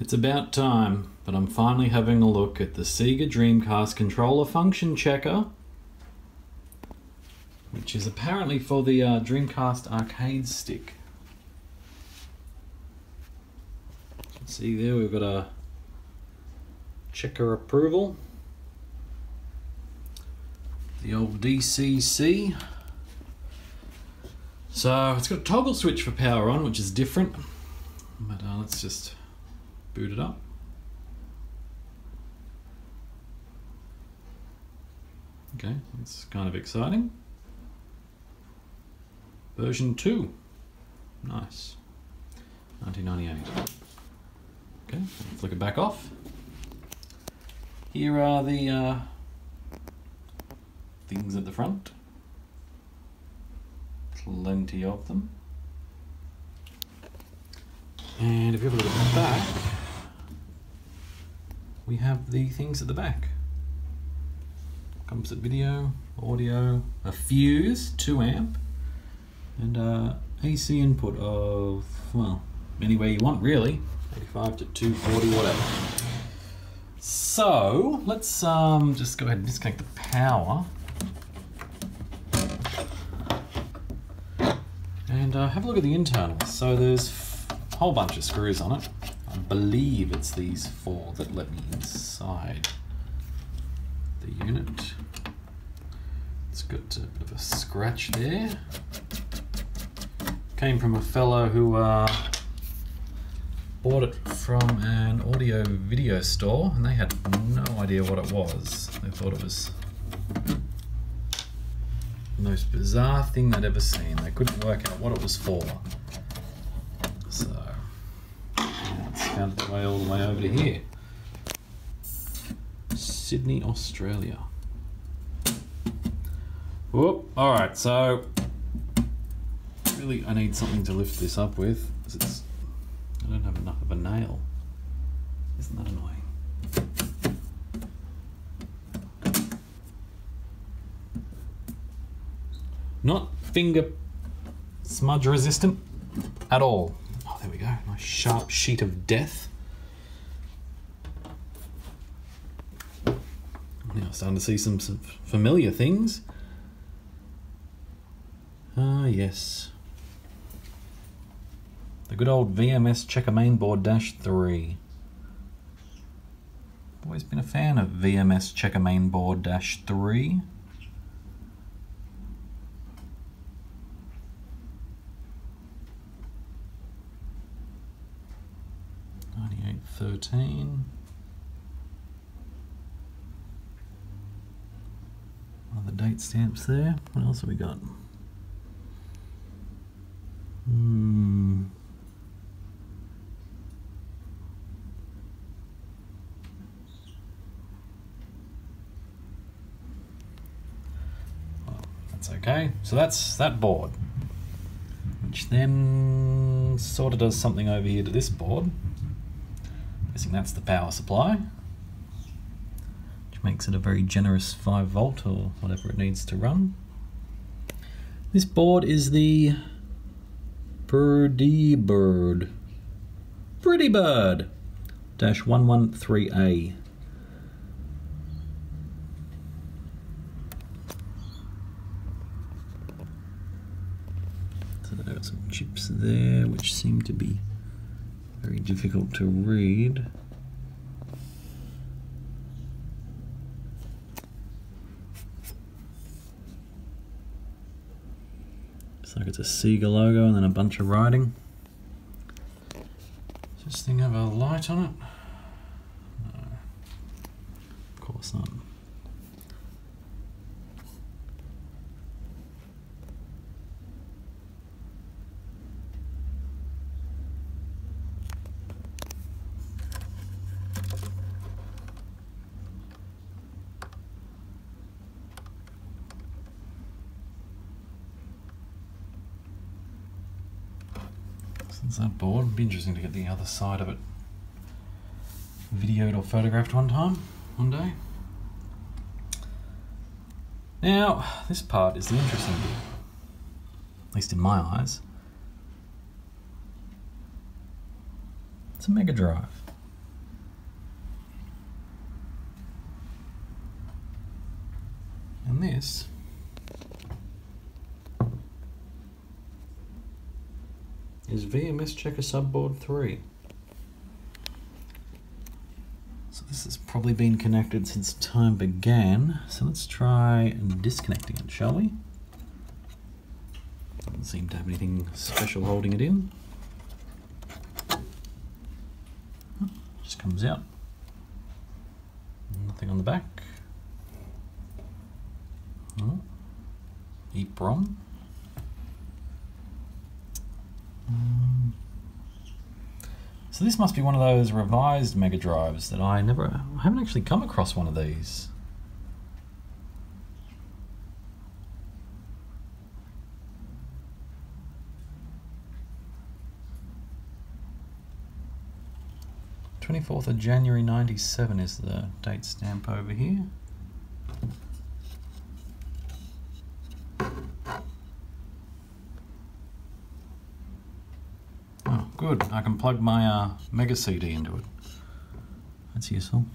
It's about time, but I'm finally having a look at the Sega Dreamcast controller function checker, which is apparently for the Dreamcast arcade stick. See there, we've got a checker approval, the old DCC. So it's got a toggle switch for power on, which is different, but let's just boot it up. Okay, that's kind of exciting. Version 2, nice, 1998. Okay, flick it back off. Here are the things at the front. Plenty of them. And if you have a look at the back, we have the things at the back. Composite video, audio, a fuse, 2 amp, and AC input of, well, any way you want really. 85 to 240, whatever. So let's just go ahead and disconnect the power and have a look at the internals. So there's a whole bunch of screws on it. I believe it's these 4 that let me inside the unit. It's got a bit of a scratch there. Came from a fellow who bought it from an audio video store, and they had no idea what it was. They thought it was the most bizarre thing they'd ever seen. They couldn't work out what it was for. So, let's count the way all the way over to here. Sydney, Australia. Whoop, alright, so really I need something to lift this up with, because I don't have enough of a nail. Isn't that annoying? Not finger smudge resistant at all. Oh, there we go. Nice sharp sheet of death. Now I'm starting to see some familiar things. Ah, yes. The good old VMS Checker Mainboard -3. Always been a fan of VMS Checker Mainboard -3. $98.13. One of the date stamps there. What else have we got? Okay, so that's that board, which then sort of does something over here to this board. Guessing that's the power supply, which makes it a very generous 5 volt or whatever it needs to run. This board is the Pretty Bird -113A. There are some chips there which seem to be very difficult to read. Looks like it's a Sega logo and then a bunch of writing. Does this thing have a light on it? No, of course not. That board. It'd be interesting to get the other side of it videoed or photographed one day. Now, this part is the interesting bit, at least in my eyes. It's a Mega Drive. VMS Checker Subboard 3. So this has probably been connected since time began. So let's try disconnecting it, shall we? Doesn't seem to have anything special holding it in. Just comes out. Nothing on the back. Oh. EEPROM. So this must be one of those revised Mega Drives that I haven't actually come across one of these. January 97 is the date stamp over here. Oh, good. I can plug my Mega CD into it. That's useful.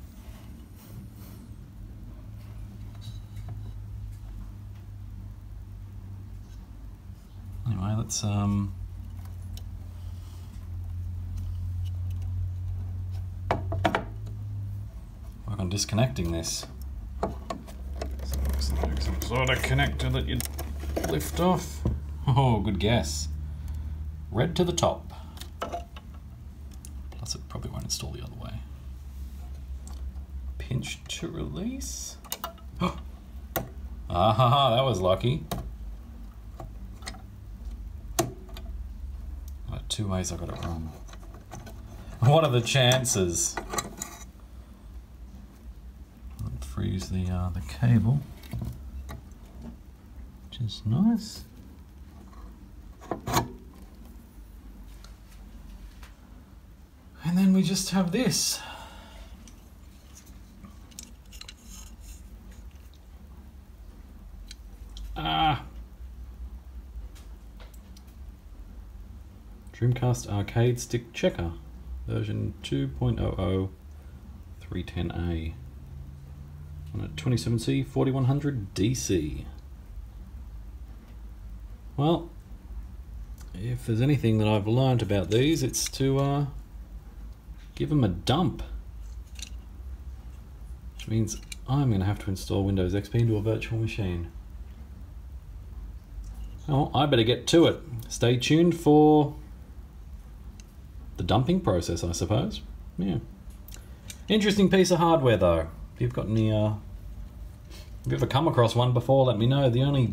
Anyway, let's work on disconnecting this. So it looks like some sort of connector that you'd lift off. Oh, good guess. Red to the top. Plus it probably won't install the other way. Pinch to release. Ah, that was lucky. Two ways I got it wrong. What are the chances? I'll freeze the cable, which is nice. And then we just have this. Dreamcast Arcade Stick Checker, version 2.00 310A on a 27C 4100 DC. Well, if there's anything that I've learned about these, it's to give them a dump. Which means I'm going to have to install Windows XP into a virtual machine. Oh, I better get to it. Stay tuned for the dumping process, I suppose. Yeah. Interesting piece of hardware, though. If you've got any, if you've ever come across one before, let me know. The only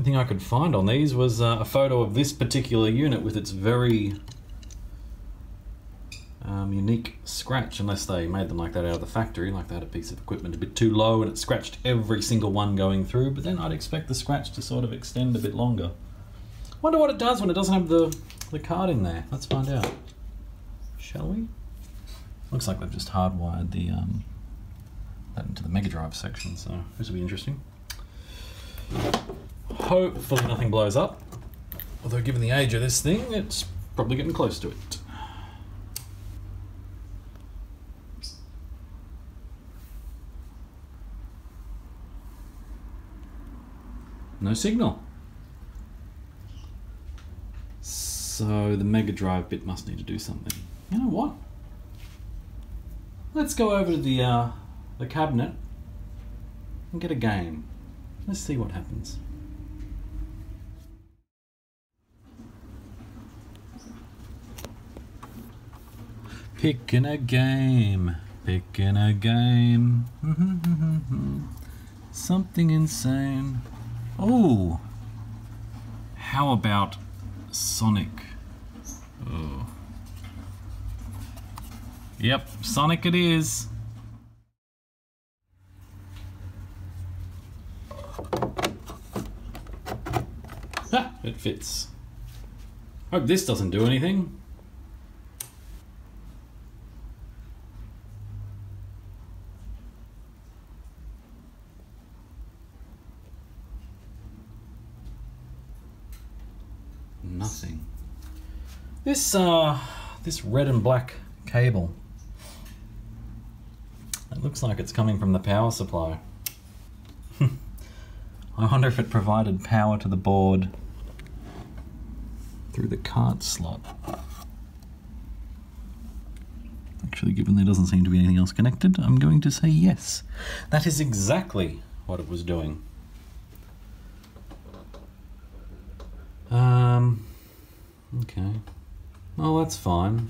thing I could find on these was a photo of this particular unit with its very unique scratch, unless they made them like that out of the factory, like they had a piece of equipment a bit too low and it scratched every single one going through, but then I'd expect the scratch to sort of extend a bit longer. Wonder what it does when it doesn't have the card in there. Let's find out. Shall we? Looks like they've just hardwired the that into the Mega Drive section, so this will be interesting. Hopefully nothing blows up. Although given the age of this thing, it's probably getting close to it. No signal. So the Mega Drive bit must need to do something. You know what? Let's go over to the cabinet and get a game. Let's see what happens. Picking a game, picking a game. Something insane. Oh, how about Sonic? Oh. Yep, Sonic it is. Ha, it fits. Hope this doesn't do anything. Nothing. This red and black cable. It looks like it's coming from the power supply. I wonder if it provided power to the board through the cart slot. Actually, given there doesn't seem to be anything else connected, I'm going to say yes. That is exactly what it was doing. Okay. Well, that's fine.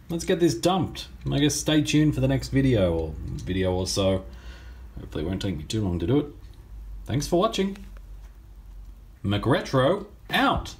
Let's get this dumped. I guess stay tuned for the next video or so. Hopefully it won't take me too long to do it. Thanks for watching. McRetro out.